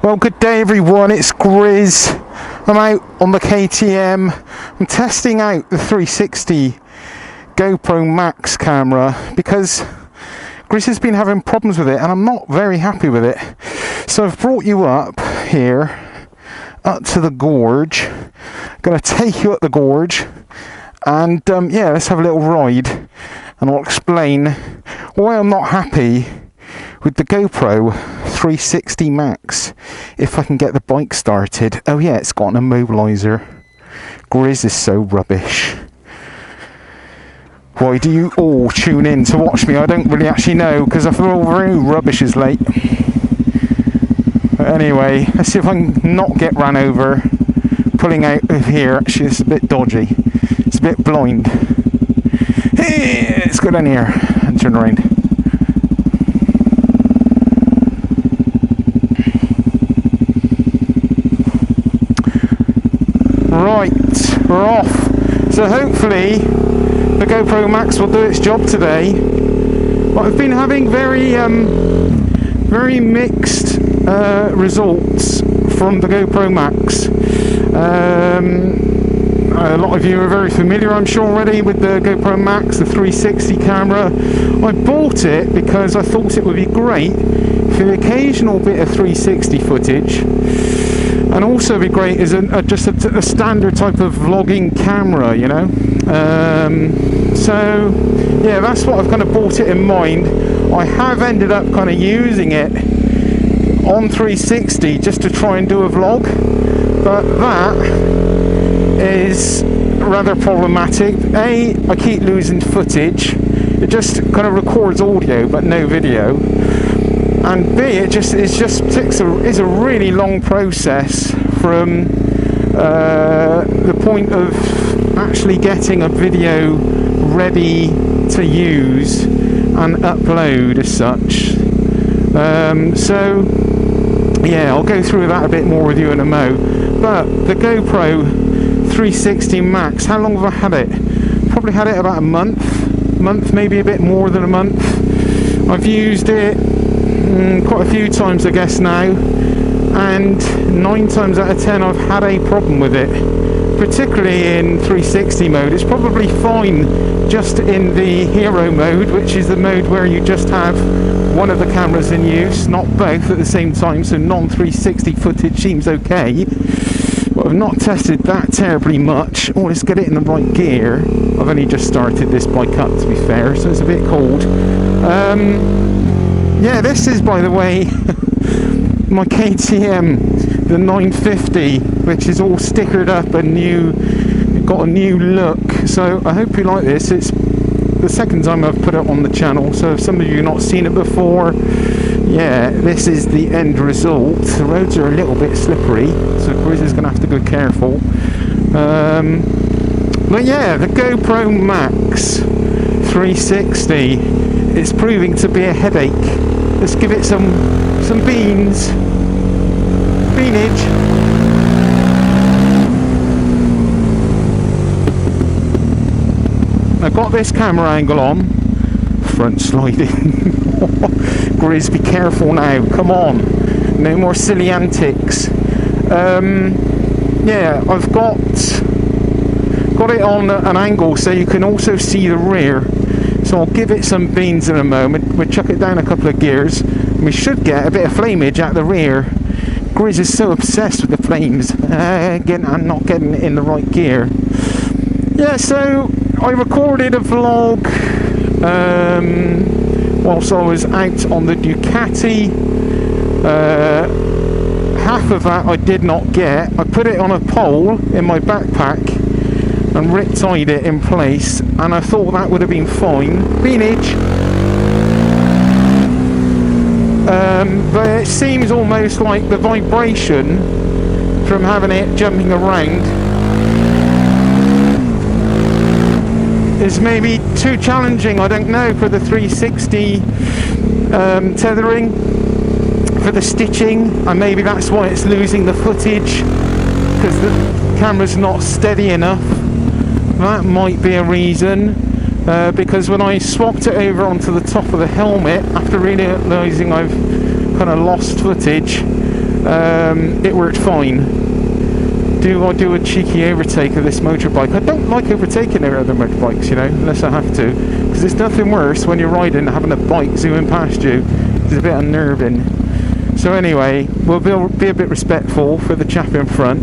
Well, good day everyone, it's Grizz. I'm out on the KTM. I'm testing out the 360 GoPro Max camera because Grizz has been having problems with it and I'm not very happy with it. So I've brought you up here, up to the gorge. I'm going to take you up the gorge and yeah, let's have a little ride and I'll explain why I'm not happy with the GoPro 360 Max if I can get the bike started. Oh yeah, it's got an immobiliser. Grizz is so rubbish. Why do you all tune in to watch me? I don't really actually know because I feel very rubbish is late. But anyway, let's see if I can not get ran over. Pulling out of here, actually it's a bit dodgy. It's a bit blind. Hey, let's go down here and turn around. Right, we're off. So hopefully the GoPro Max will do its job today. But I've been having very mixed results from the GoPro Max. A lot of you are very familiar, I'm sure, already with the GoPro Max, the 360 camera. I bought it because I thought it would be great for the occasional bit of 360 footage. And also be great as just a standard type of vlogging camera, you know. So yeah, that's what I've kind of bought it in mind. I have ended up kind of using it on 360 just to try and do a vlog, but that is rather problematic. A, I keep losing footage. It just kind of records audio but no video. And B, it just is a really long process from the point of actually getting a video ready to use and upload as such. So yeah, I'll go through that a bit more with you in a mo. But the GoPro 360 Max, how long have I had it? Probably had it about a month, maybe a bit more than a month. I've used it quite a few times I guess now, and 9 times out of 10 I've had a problem with it, particularly in 360 mode. It's probably fine just in the hero mode, which is the mode where you just have one of the cameras in use, not both at the same time, so non-360 footage seems okay. But I've not tested that terribly much. Oh, let's get it in the right gear. I've only just started this bike up, to be fair, so it's a bit cold. Yeah, this is, by the way, my KTM, the 950, which is all stickered up and got a new look. So I hope you like this. It's the second time I've put it on the channel, so if some of you have not seen it before, yeah, this is the end result. The roads are a little bit slippery, so Grizz is going to have to be careful. But yeah, the GoPro Max 360, it's proving to be a headache. Let's give it some beanage. I've got this camera angle on, front sliding. Grizz, be careful now, come on, no more silly antics. Yeah, I've got it on an angle so you can also see the rear. So I'll give it some beans in a moment. We'll chuck it down a couple of gears and we should get a bit of flameage at the rear. Grizz is so obsessed with the flames. Again, I'm not getting it in the right gear. Yeah, so I recorded a vlog whilst I was out on the Ducati. Half of that I did not get. I put it on a pole in my backpack and rip-tied it in place, and I thought that would have been fine. Beanage. But it seems almost like the vibration from having it jumping around is maybe too challenging, I don't know, for the 360 tethering, for the stitching, and maybe that's why it's losing the footage, because the camera's not steady enough. That might be a reason, because when I swapped it over onto the top of the helmet after realising I've kind of lost footage, it worked fine. Do I do a cheeky overtake of this motorbike? I don't like overtaking other motorbikes, you know, unless I have to, because there's nothing worse when you're riding and having a bike zooming past you. It's a bit unnerving. So anyway, we'll be a bit respectful for the chap in front.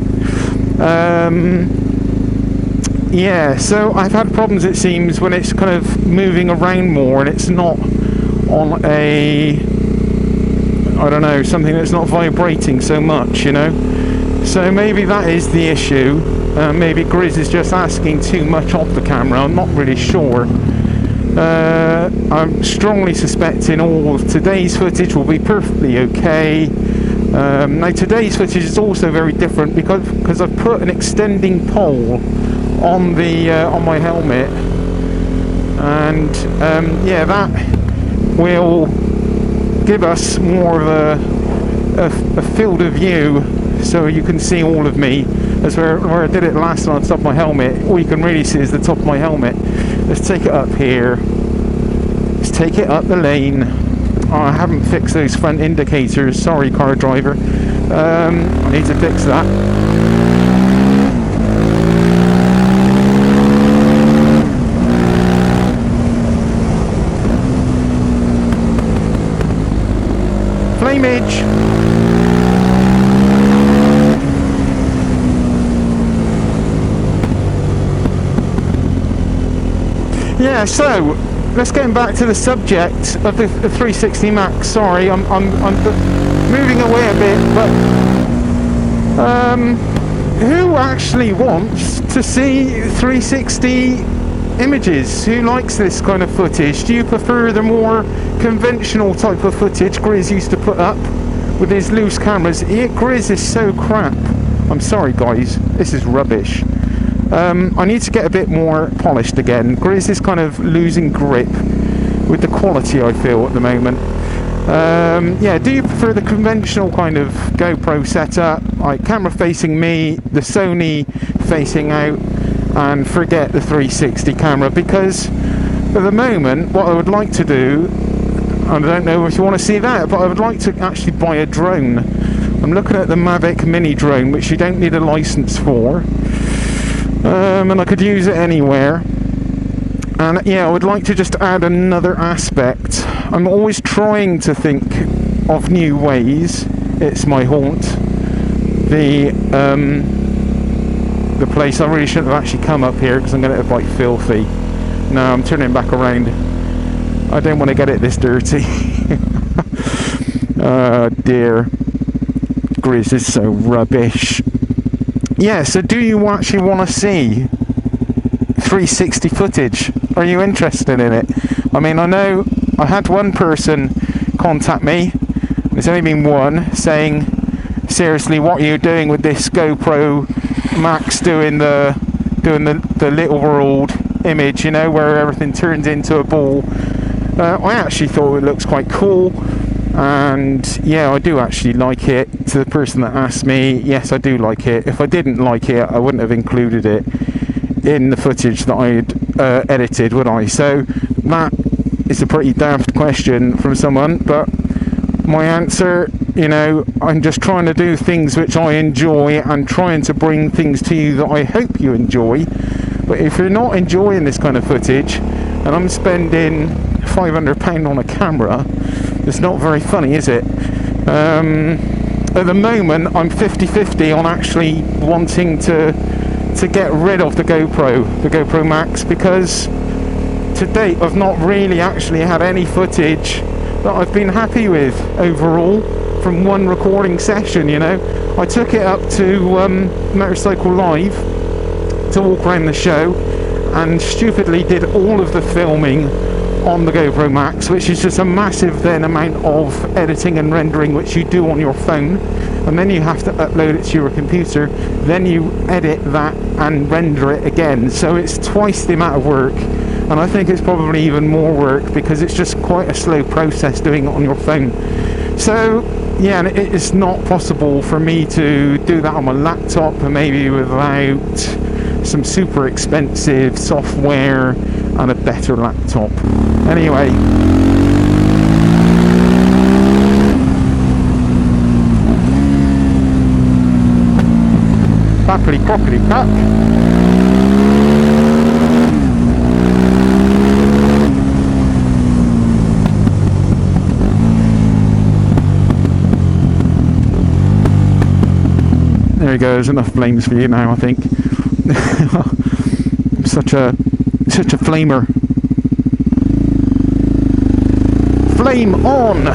Yeah, so I've had problems, it seems, when it's kind of moving around more and it's not on a, I don't know, something that's not vibrating so much, you know. So maybe that is the issue. Maybe Grizz is just asking too much of the camera. I'm not really sure. I'm strongly suspecting all of today's footage will be perfectly okay. Now today's footage is also very different because I've put an extending pole on the on my helmet, and yeah, that will give us more of a field of view, so you can see all of me. As where I did it last time on top of my helmet, all you can really see is the top of my helmet. Let's take it up here. Let's take it up the lane. Oh, I haven't fixed those front indicators. Sorry, car driver. I need to fix that. Flameage. Yeah, so let's get back to the subject of the 360 Max. Sorry, I'm moving away a bit, but who actually wants to see 360 images? Who likes this kind of footage? Do you prefer the more conventional type of footage Grizz used to put up with his loose cameras? Grizz is so crap. I'm sorry guys, this is rubbish. I need to get a bit more polished again. Grizz is kind of losing grip with the quality, I feel, at the moment. Yeah, do you prefer the conventional kind of GoPro setup, like camera facing me, the Sony facing out, and forget the 360 camera? Because at the moment, what I would like to do, I don't know if you want to see that, but I would like to actually buy a drone. I'm looking at the Mavic Mini drone, which you don't need a license for. And I could use it anywhere, and yeah, I would like to just add another aspect. I'm always trying to think of new ways. It's my haunt, the place. I really shouldn't have actually come up here because I'm going to get quite filthy. No, I'm turning back around. I don't want to get it this dirty. Oh dear, Grizz is so rubbish. Yeah, so do you actually want to see 360 footage? Are you interested in it? I mean, I know I had one person contact me, there's only been one, saying, seriously, what are you doing with this GoPro Max doing the little world image, you know, where everything turns into a ball? I actually thought it looks quite cool. And yeah, I do actually like it. To the person that asked me, yes, I do like it. If I didn't like it, I wouldn't have included it in the footage that I'd edited, would I? So that is a pretty daft question from someone, but my answer, you know, I'm just trying to do things which I enjoy and trying to bring things to you that I hope you enjoy. But if you're not enjoying this kind of footage, and I'm spending £500 on a camera, it's not very funny, is it? At the moment, I'm 50-50 on actually wanting to get rid of the GoPro Max, because to date I've not really actually had any footage that I've been happy with overall from one recording session, you know. I took it up to Motorcycle Live to walk around the show and stupidly did all of the filming on the GoPro Max, which is just a massive then amount of editing and rendering which you do on your phone, and then you have to upload it to your computer, then you edit that and render it again, so it's twice the amount of work. And I think it's probably even more work because it's just quite a slow process doing it on your phone. So yeah, and it is not possible for me to do that on my laptop, and maybe without some super expensive software and a better laptop. Anyway, clappity clockety clap. There he goes, enough flames for you now, I think. such a flamer. Flame on!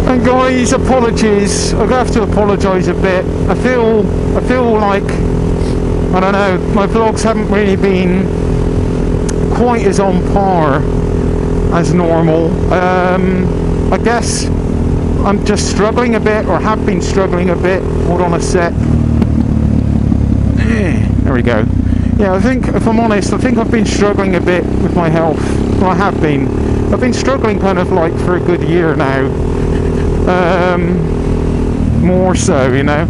And guys, apologies. I'm gonna have to apologise a bit. I feel like, I don't know, my vlogs haven't really been quite as on par as normal. I guess I'm just struggling a bit, or have been struggling a bit. Hold on a sec. There we go. Yeah, I think, if I'm honest, I think I've been struggling a bit with my health. Well, I have been. I've been struggling kind of like for a good year now. More so, you know.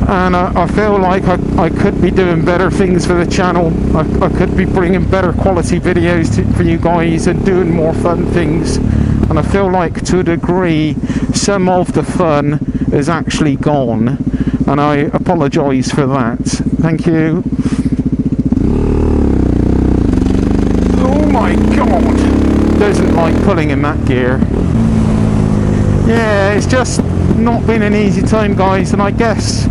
And I feel like I could be doing better things for the channel. I could be bringing better quality videos for you guys and doing more fun things. And I feel like, to a degree, some of the fun is actually gone. And I apologise for that. Thank you. Oh my god! Doesn't like pulling in that gear. Yeah, it's just not been an easy time, guys, and I guess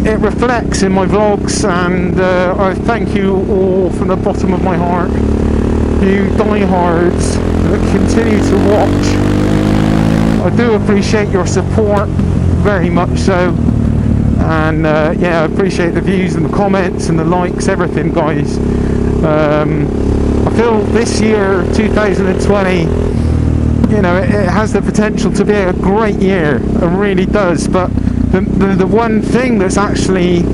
it reflects in my vlogs, and I thank you all from the bottom of my heart, you diehards that continue to watch. I do appreciate your support, very much so, and yeah, I appreciate the views and the comments and the likes, everything, guys. I feel this year, 2020, you know, it has the potential to be a great year. It really does. But the one thing that's actually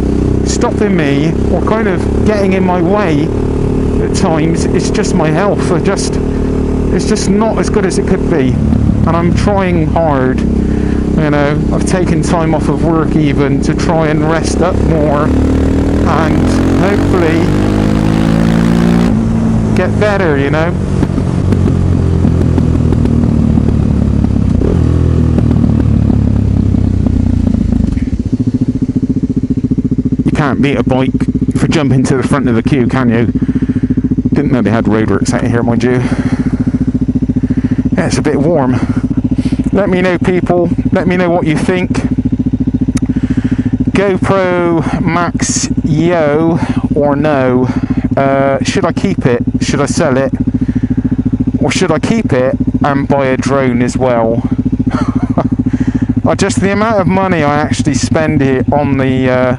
stopping me, or kind of getting in my way at times, is just my health. It's just not as good as it could be. And I'm trying hard. You know, I've taken time off of work even to try and rest up more, and hopefully get better, you know. Can't beat a bike for jumping to the front of the queue, can you? Didn't know they had roadworks out here, mind you. Yeah, it's a bit warm. Let me know, people. Let me know what you think. GoPro Max, yo or no? Should I keep it? Should I sell it? Or should I keep it and buy a drone as well? Just the amount of money I actually spend here on the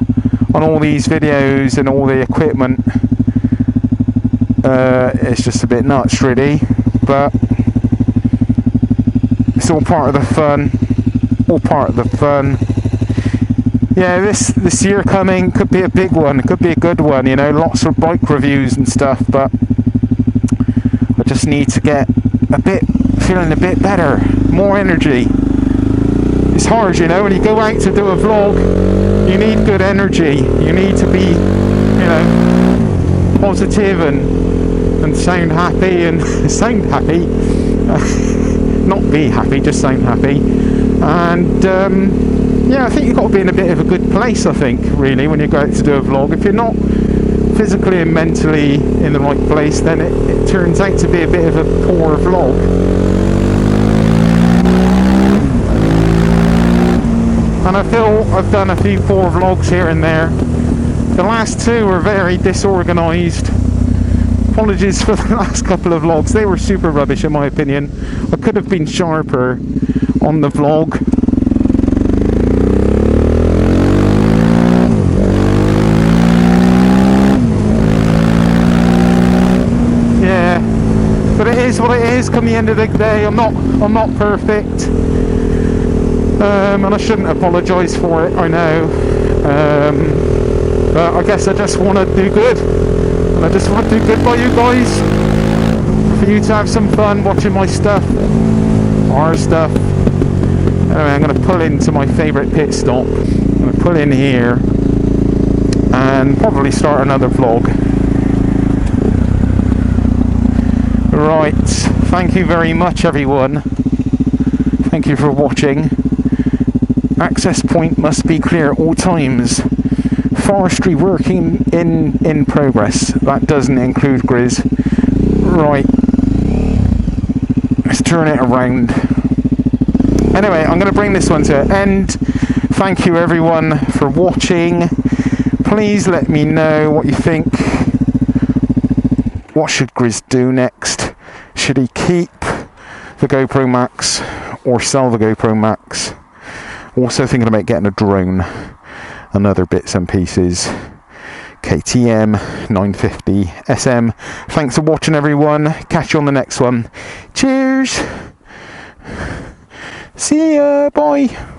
on all these videos and all the equipment, it's just a bit nuts, really. But it's all part of the fun. All part of the fun. Yeah, this year coming could be a big one. It could be a good one. You know, lots of bike reviews and stuff. But I just need to get feeling a bit better, more energy. It's hard, you know, when you go out to do a vlog, you need good energy. You need to be, you know, positive and sound happy and sound happy. Not be happy, just sound happy. And yeah, I think you've got to be in a bit of a good place, I think, really, when you go out to do a vlog. If you're not physically and mentally in the right place, then it turns out to be a bit of a poor vlog. And I feel I've done a few poor vlogs here and there. The last two were very disorganised. Apologies for the last couple of vlogs. They were super rubbish in my opinion. I could have been sharper on the vlog. Yeah. But it is what it is. Come the end of the day, I'm not perfect. And I shouldn't apologise for it, I know. But I guess I just want to do good. And I just want to do good by you guys. For you to have some fun watching my stuff. Our stuff. Anyway, I'm going to pull into my favourite pit stop. I'm going to pull in here. And probably start another vlog. Right. Thank you very much, everyone. Thank you for watching. Access point must be clear at all times. Forestry working in progress. That doesn't include Grizz. Right. Let's turn it around. Anyway, I'm going to bring this one to an end. Thank you everyone for watching. Please let me know what you think. What should Grizz do next? Should he keep the GoPro Max or sell the GoPro Max? Also thinking about getting a drone and other bits and pieces. KTM 950 SM. Thanks for watching everyone. Catch you on the next one. Cheers. See ya. Bye.